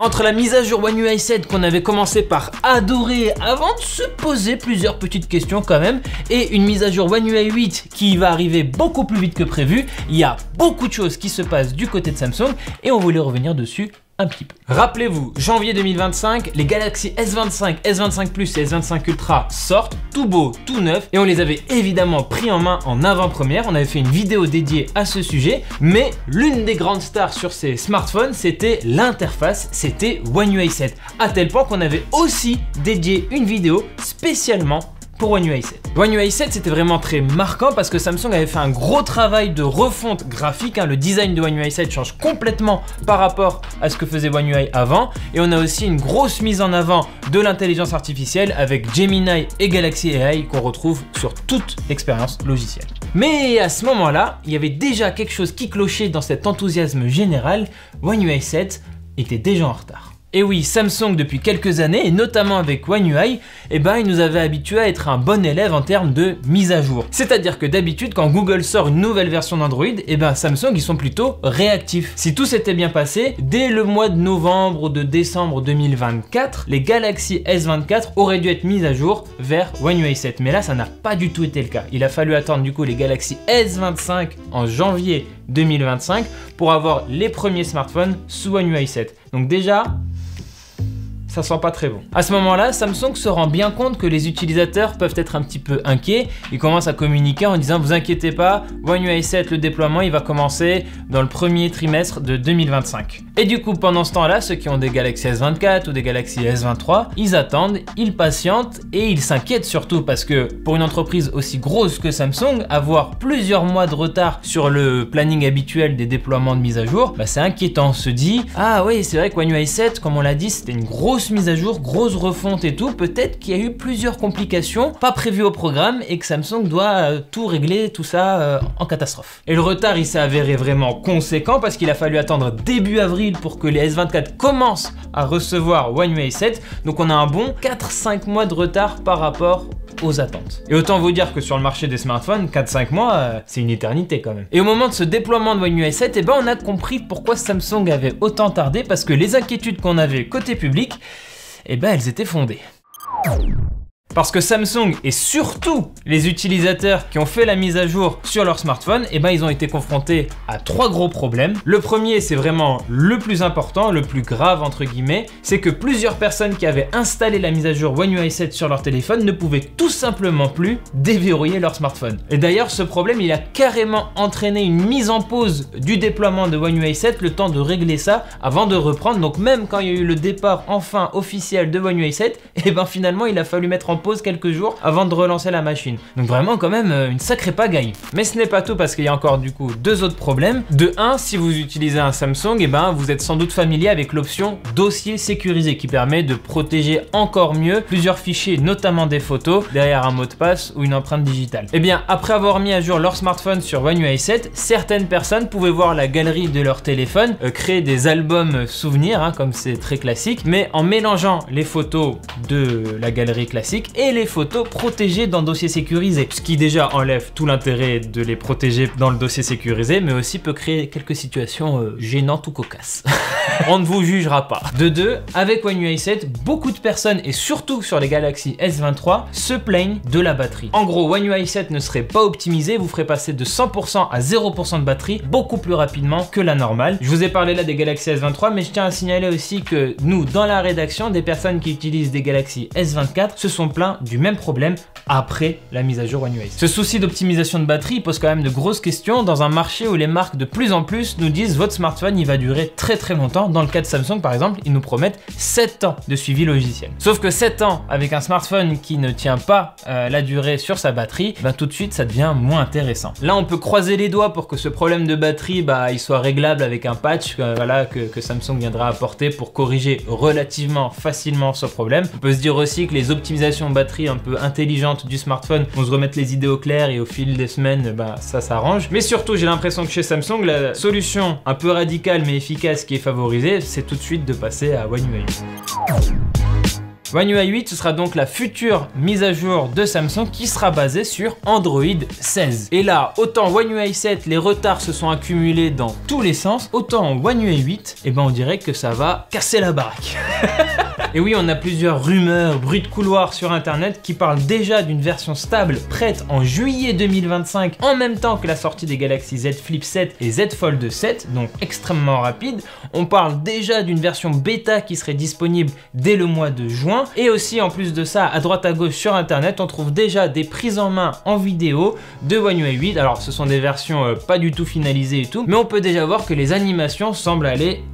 Entre la mise à jour One UI 7 qu'on avait commencé par adorer avant de se poser plusieurs petites questions quand même, et une mise à jour One UI 8 qui va arriver beaucoup plus vite que prévu, il y a beaucoup de choses qui se passent du côté de Samsung et on voulait revenir dessus un petit peu. Rappelez-vous, janvier 2025, les Galaxy S25, S25 Plus et S25 Ultra sortent, tout beau, tout neuf, et on les avait évidemment pris en main en avant-première. On avait fait une vidéo dédiée à ce sujet, mais l'une des grandes stars sur ces smartphones, c'était l'interface, c'était One UI 7, à tel point qu'on avait aussi dédié une vidéo spécialement pour One UI 7. One UI 7 c'était vraiment très marquant parce que Samsung avait fait un gros travail de refonte graphique, le design de One UI 7 change complètement par rapport à ce que faisait One UI avant, et on a aussi une grosse mise en avant de l'intelligence artificielle avec Gemini et Galaxy AI qu'on retrouve sur toute l'expérience logicielle. Mais à ce moment-là, il y avait déjà quelque chose qui clochait dans cet enthousiasme général. One UI 7 était déjà en retard. Et oui, Samsung depuis quelques années, et notamment avec One UI, il nous avait habitués à être un bon élève en termes de mise à jour. C'est-à-dire que d'habitude, quand Google sort une nouvelle version d'Android, Samsung ils sont plutôt réactifs. Si tout s'était bien passé, dès le mois de novembre ou de décembre 2024, les Galaxy S24 auraient dû être mises à jour vers One UI 7. Mais là, ça n'a pas du tout été le cas. Il a fallu attendre du coup les Galaxy S25 en janvier 2025 pour avoir les premiers smartphones sous One UI 7. Donc déjà, ça sent pas très bon. À ce moment-là, Samsung se rend bien compte que les utilisateurs peuvent être un petit peu inquiets. Ils commencent à communiquer en disant: vous inquiétez pas, One UI 7, le déploiement, il va commencer dans le premier trimestre de 2025. Et du coup, pendant ce temps-là, ceux qui ont des Galaxy S24 ou des Galaxy S23, ils attendent, ils patientent et ils s'inquiètent surtout parce que pour une entreprise aussi grosse que Samsung, avoir plusieurs mois de retard sur le planning habituel des déploiements de mise à jour, c'est inquiétant. On se dit: ah oui, c'est vrai que One UI 7, comme on l'a dit, c'était une grosse mise à jour, grosse refonte et tout, peut-être qu'il y a eu plusieurs complications pas prévues au programme et que Samsung doit tout régler, tout ça en catastrophe. Et le retard il s'est avéré vraiment conséquent parce qu'il a fallu attendre début avril pour que les S24 commencent à recevoir One UI 7, donc on a un bon 4-5 mois de retard par rapport aux attentes. Et autant vous dire que sur le marché des smartphones, 4-5 mois, c'est une éternité quand même. Et au moment de ce déploiement de One UI 7, on a compris pourquoi Samsung avait autant tardé, parce que les inquiétudes qu'on avait côté public, elles étaient fondées. Parce que Samsung et surtout les utilisateurs qui ont fait la mise à jour sur leur smartphone, ils ont été confrontés à 3 gros problèmes. Le premier, c'est vraiment le plus important, le plus grave entre guillemets, c'est que plusieurs personnes qui avaient installé la mise à jour One UI 7 sur leur téléphone ne pouvaient tout simplement plus déverrouiller leur smartphone. Et d'ailleurs, ce problème, il a carrément entraîné une mise en pause du déploiement de One UI 7, le temps de régler ça avant de reprendre. Donc même quand il y a eu le départ enfin officiel de One UI 7, finalement, il a fallu mettre en pause quelques jours avant de relancer la machine. Donc vraiment quand même une sacrée pagaille. Mais ce n'est pas tout parce qu'il y a encore du coup 2 autres problèmes. De 1, si vous utilisez un Samsung, vous êtes sans doute familier avec l'option dossier sécurisé qui permet de protéger encore mieux plusieurs fichiers, notamment des photos, derrière un mot de passe ou une empreinte digitale. Après avoir mis à jour leur smartphone sur One UI 7, certaines personnes pouvaient voir la galerie de leur téléphone, créer des albums souvenirs, comme c'est très classique, mais en mélangeant les photos de la galerie classique et les photos protégées dans dossier sécurisé. Ce qui déjà enlève tout l'intérêt de les protéger dans le dossier sécurisé, mais aussi peut créer quelques situations gênantes ou cocasses. On ne vous jugera pas. De 2, avec One UI 7, beaucoup de personnes, et surtout sur les Galaxy S23, se plaignent de la batterie. En gros, One UI 7 ne serait pas optimisé, vous ferez passer de 100% à 0% de batterie beaucoup plus rapidement que la normale. Je vous ai parlé là des Galaxy S23, mais je tiens à signaler aussi que nous, dans la rédaction, des personnes qui utilisent des Galaxy S24 se sont plaints du même problème après la mise à jour One UI 7. Ce souci d'optimisation de batterie pose quand même de grosses questions dans un marché où les marques de plus en plus nous disent: votre smartphone il va durer très très longtemps. Dans le cas de Samsung par exemple, ils nous promettent 7 ans de suivi logiciel. Sauf que 7 ans avec un smartphone qui ne tient pas la durée sur sa batterie, tout de suite ça devient moins intéressant. Là on peut croiser les doigts pour que ce problème de batterie il soit réglable avec un patch que Samsung viendra apporter pour corriger relativement facilement ce problème. On peut se dire aussi que les optimisations batterie un peu intelligente du smartphone vont se remettre les idées au clair et au fil des semaines ça s'arrange. Mais surtout j'ai l'impression que chez Samsung la solution un peu radicale mais efficace qui est favorisée, c'est tout de suite de passer à One UI. One UI 8, ce sera donc la future mise à jour de Samsung qui sera basée sur Android 16. Et là, autant One UI 7, les retards se sont accumulés dans tous les sens, autant One UI 8, eh ben on dirait que ça va casser la baraque. Et oui, on a plusieurs rumeurs, bruits de couloir sur internet qui parlent déjà d'une version stable prête en juillet 2025 en même temps que la sortie des Galaxy Z Flip 7 et Z Fold 7, donc extrêmement rapide. On parle déjà d'une version bêta qui serait disponible dès le mois de juin. Et aussi en plus de ça, à droite à gauche sur internet, on trouve déjà des prises en main en vidéo de One UI 8. Alors ce sont des versions pas du tout finalisées et tout, mais on peut déjà voir que les animations semblent aller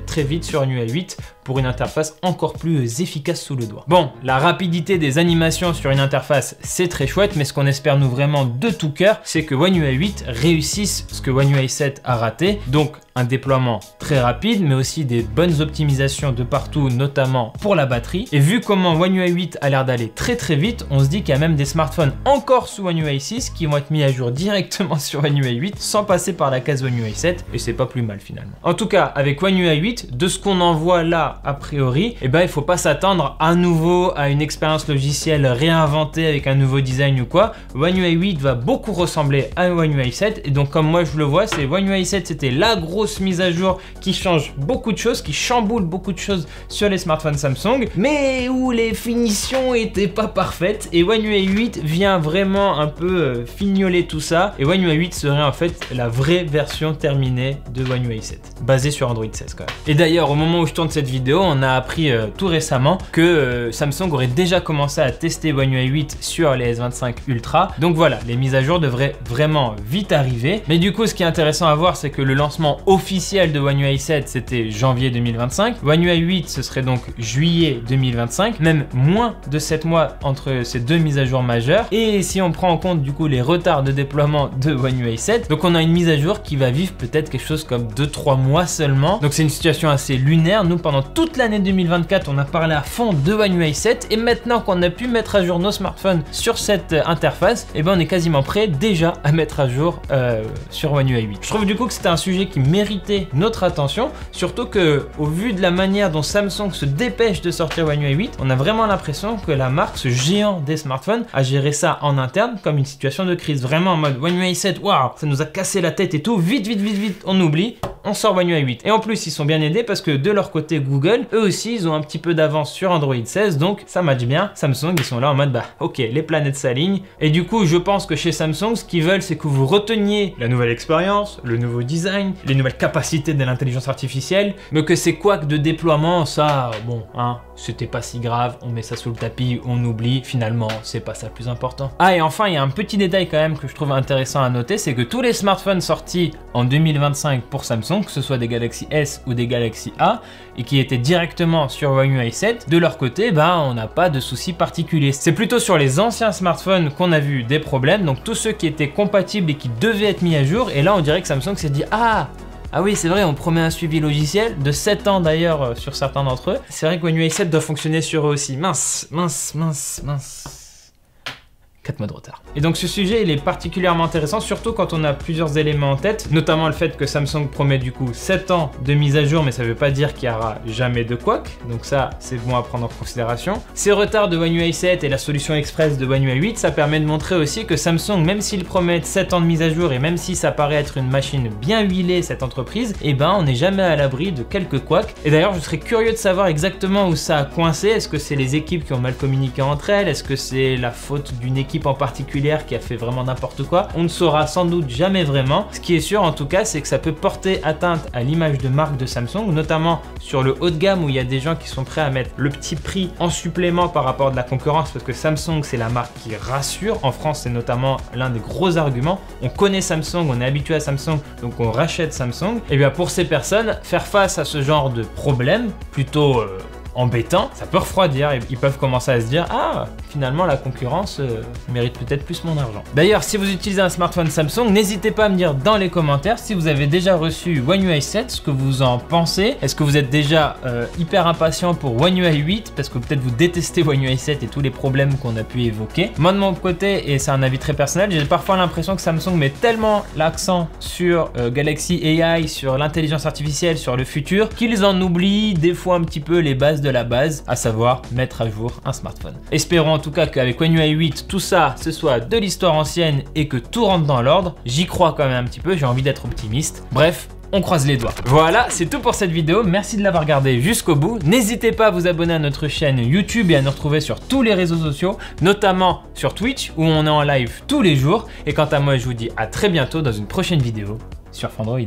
très vite sur One UI 8 pour une interface encore plus efficace sous le doigt. Bon, la rapidité des animations sur une interface, c'est très chouette, mais ce qu'on espère nous vraiment de tout cœur, c'est que One UI 8 réussisse ce que One UI 7 a raté, donc un déploiement très rapide, mais aussi des bonnes optimisations de partout, notamment pour la batterie. Et vu comment One UI 8 a l'air d'aller très vite, on se dit qu'il y a même des smartphones encore sous One UI 6 qui vont être mis à jour directement sur One UI 8 sans passer par la case One UI 7, et c'est pas plus mal finalement. En tout cas, avec One UI 8, de ce qu'on en voit là, a priori, eh ben, il faut pas s'attendre à nouveau à une expérience logicielle réinventée avec un nouveau design ou quoi. One UI 8 va beaucoup ressembler à One UI 7, et donc comme moi je le vois, c'est One UI 7, c'était la grosse mise à jour qui change beaucoup de choses, qui chamboule beaucoup de choses sur les smartphones Samsung, mais où les finitions étaient pas parfaites, et One UI 8 vient vraiment un peu fignoler tout ça, et One UI 8 serait en fait la vraie version terminée de One UI 7, basée sur Android 16 quand même. Et d'ailleurs, au moment où je tourne cette vidéo, on a appris tout récemment que Samsung aurait déjà commencé à tester One UI 8 sur les S25 Ultra, donc voilà, les mises à jour devraient vraiment vite arriver. Mais du coup, ce qui est intéressant à voir, c'est que le lancement officiel de One UI 7, c'était janvier 2025. One UI 8, ce serait donc juillet 2025, même moins de 7 mois entre ces deux mises à jour majeures. Et si on prend en compte du coup les retards de déploiement de One UI 7, donc on a une mise à jour qui va vivre peut-être quelque chose comme 2-3 mois seulement. Donc c'est une situation assez lunaire. Nous, pendant toute l'année 2024, on a parlé à fond de One UI 7, et maintenant qu'on a pu mettre à jour nos smartphones sur cette interface, et ben on est quasiment prêt déjà à mettre à jour sur One UI 8. Je trouve du coup que c'était un sujet qui méritait notre attention, surtout que au vu de la manière dont Samsung se dépêche de sortir One UI 8, on a vraiment l'impression que la marque, ce géant des smartphones, a géré ça en interne comme une situation de crise, vraiment en mode One UI 7, waouh, ça nous a cassé la tête et tout, vite, on oublie, on sort One UI 8. Et en plus, ils sont bien aidés parce que de leur côté, Google, eux aussi, ils ont un petit peu d'avance sur Android 16, donc ça match bien. Samsung, ils sont là en mode, bah ok, les planètes s'alignent. Et du coup, je pense que chez Samsung, ce qu'ils veulent, c'est que vous reteniez la nouvelle expérience, le nouveau design, les nouvelles capacités de l'intelligence artificielle, mais que ces couacs de déploiement, ça, bon, hein, c'était pas si grave, on met ça sous le tapis, on oublie, finalement, c'est pas ça le plus important. Ah, et enfin, il y a un petit détail quand même que je trouve intéressant à noter, c'est que tous les smartphones sortis en 2025 pour Samsung, que ce soit des Galaxy S ou des Galaxy A, et qui étaient directement sur One UI 7, de leur côté, bah, on n'a pas de soucis particuliers. C'est plutôt sur les anciens smartphones qu'on a vu des problèmes, donc tous ceux qui étaient compatibles et qui devaient être mis à jour, et là on dirait que Samsung s'est dit, ah oui, c'est vrai, on promet un suivi logiciel, de 7 ans d'ailleurs sur certains d'entre eux. C'est vrai que One UI 7 doit fonctionner sur eux aussi. Mince. 4 mois de retard. Et donc ce sujet, il est particulièrement intéressant, surtout quand on a plusieurs éléments en tête, notamment le fait que Samsung promet du coup 7 ans de mise à jour, mais ça veut pas dire qu'il y aura jamais de couac, donc ça, c'est bon à prendre en considération. Ces retards de One UI 7 et la solution express de One UI 8, ça permet de montrer aussi que Samsung, même s'ils promettent 7 ans de mise à jour, et même si ça paraît être une machine bien huilée, cette entreprise, eh ben on n'est jamais à l'abri de quelques couacs. Et d'ailleurs, je serais curieux de savoir exactement où ça a coincé. Est-ce que c'est les équipes qui ont mal communiqué entre elles? Est-ce que c'est la faute d'une équipe en particulier qui a fait vraiment n'importe quoi? On ne saura sans doute jamais vraiment. Ce qui est sûr en tout cas, c'est que ça peut porter atteinte à l'image de marque de Samsung, notamment sur le haut de gamme où il y a des gens qui sont prêts à mettre le petit prix en supplément par rapport à de la concurrence, parce que Samsung, c'est la marque qui rassure. En France, c'est notamment l'un des gros arguments. On connaît Samsung, on est habitué à Samsung, donc on rachète Samsung. Et bien pour ces personnes, faire face à ce genre de problème plutôt embêtant, ça peut refroidir, et ils peuvent commencer à se dire, ah, finalement la concurrence mérite peut-être plus mon argent. D'ailleurs, si vous utilisez un smartphone Samsung, n'hésitez pas à me dire dans les commentaires si vous avez déjà reçu One UI 7, ce que vous en pensez. Est-ce que vous êtes déjà hyper impatient pour One UI 8 parce que peut-être vous détestez One UI 7 et tous les problèmes qu'on a pu évoquer? Moi de mon côté, et c'est un avis très personnel, j'ai parfois l'impression que Samsung met tellement l'accent sur Galaxy AI, sur l'intelligence artificielle, sur le futur, qu'ils en oublient des fois un petit peu les bases de la base, à savoir mettre à jour un smartphone. Espérons en tout cas qu'avec One UI 8, tout ça, ce soit de l'histoire ancienne et que tout rentre dans l'ordre. J'y crois quand même un petit peu, j'ai envie d'être optimiste. Bref, on croise les doigts. Voilà, c'est tout pour cette vidéo. Merci de l'avoir regardé jusqu'au bout. N'hésitez pas à vous abonner à notre chaîne YouTube et à nous retrouver sur tous les réseaux sociaux, notamment sur Twitch où on est en live tous les jours. Et quant à moi, je vous dis à très bientôt dans une prochaine vidéo sur Frandroid.